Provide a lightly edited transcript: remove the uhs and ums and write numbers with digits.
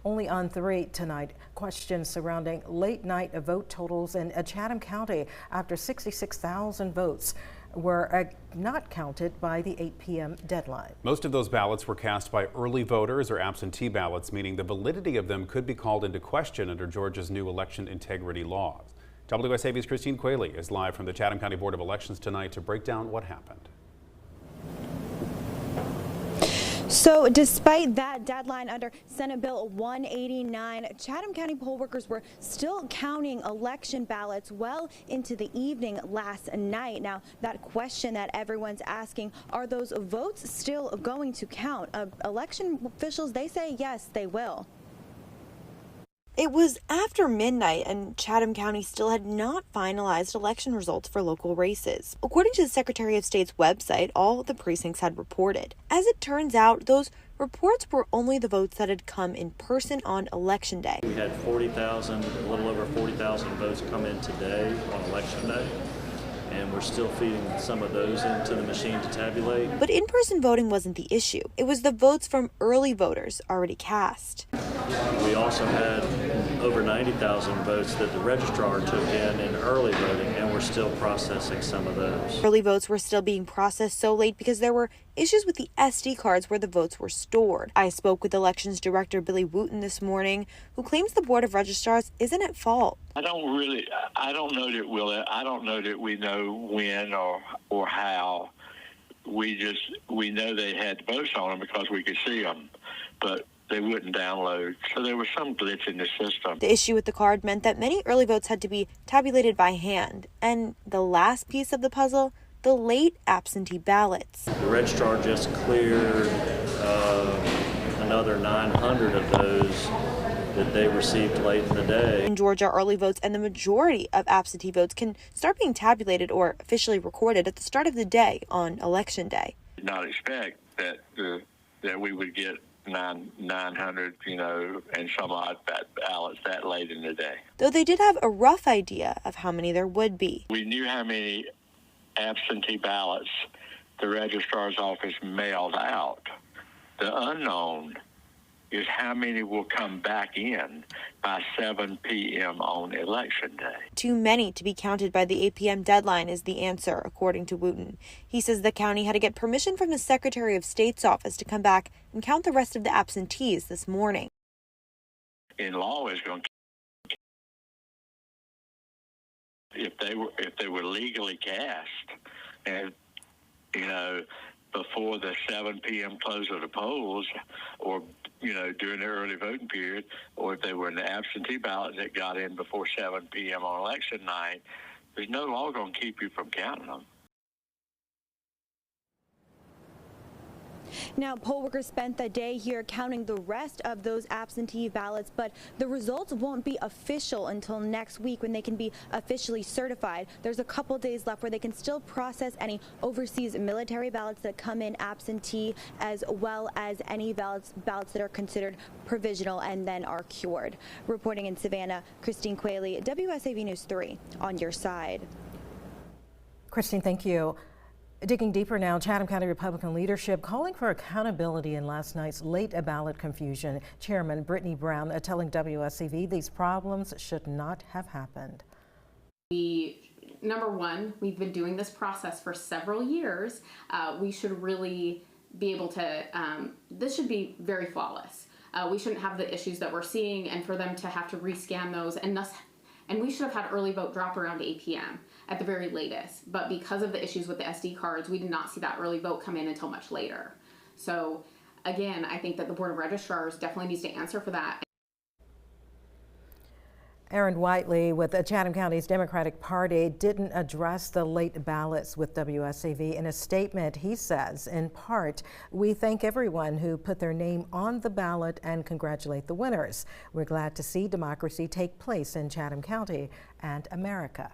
Only on 3 tonight, questions surrounding late night vote totals in Chatham County after 66,000 votes were not counted by the 8 p.m. deadline. Most of those ballots were cast by early voters or absentee ballots, meaning the validity of them could be called into question under Georgia's new election integrity laws. WSAV's Christine Quayle is live from the Chatham County Board of Elections tonight to break down what happened. So despite that deadline under Senate Bill 189, Chatham County poll workers were still counting election ballots well into the evening last night. Now, that question that everyone's asking, are those votes still going to count? Election officials, they say yes, they will. It was after midnight and Chatham County still had not finalized election results for local races. According to the Secretary of State's website, all the precincts had reported. As it turns out, those reports were only the votes that had come in person on Election Day. We had 40,000, a little over 40,000 votes come in today on Election Day, and we're still feeding some of those into the machine to tabulate. But in-person voting wasn't the issue. It was the votes from early voters already cast. We also had over 90,000 votes that the registrar took in early voting, and we're still processing some of those. Early votes were still being processed so late because there were issues with the SD cards where the votes were stored. I spoke with Elections Director Billy Wooten this morning, who claims the Board of Registrars isn't at fault. I don't know that we know when or how. We know they had votes on them because we could see them, but they wouldn't download. So there was some glitch in the system. The issue with the card meant that many early votes had to be tabulated by hand. And the last piece of the puzzle, the late absentee ballots. The registrar just cleared another 900 of those that they received late in the day. In Georgia, early votes and the majority of absentee votes can start being tabulated or officially recorded at the start of the day on Election Day. Did not expect that we would get 900, and some odd ballots that late in the day. Though they did have a rough idea of how many there would be. We knew how many absentee ballots the registrar's office mailed out. The unknown is how many will come back in by 7 p.m. on Election Day. Too many to be counted by the 8 p.m. deadline is the answer, according to Wooten. He says the county had to get permission from the Secretary of State's office to come back and count the rest of the absentees this morning. In law, is going to, if they were legally cast, and before the 7 p.m. close of the polls, or during the early voting period, or if they were in the absentee ballot that got in before 7 p.m. on election night, there's no law going to keep you from counting them. Now, poll workers spent the day here counting the rest of those absentee ballots, but the results won't be official until next week when they can be officially certified. There's a couple days left where they can still process any overseas military ballots that come in absentee, as well as any ballots that are considered provisional and then are cured. Reporting in Savannah, Christine Quayle, WSAV News 3 on your side. Christine, thank you. Digging deeper now, Chatham County Republican leadership calling for accountability in last night's late ballot confusion. Chairman Brittany Brown telling WSAV these problems should not have happened. Number one, we've been doing this process for several years. We should really be able to, this should be very flawless. We shouldn't have the issues that we're seeing, and for them to have to rescan those, and we should have had early vote drop around 8 p.m. at the very latest. But because of the issues with the SD cards, we did not see that early vote come in until much later. So again, I think that the Board of Registrars definitely needs to answer for that. Aaron Whiteley with the Chatham County's Democratic Party didn't address the late ballots with WSAV. In a statement, he says, in part, we thank everyone who put their name on the ballot and congratulate the winners. We're glad to see democracy take place in Chatham County and America.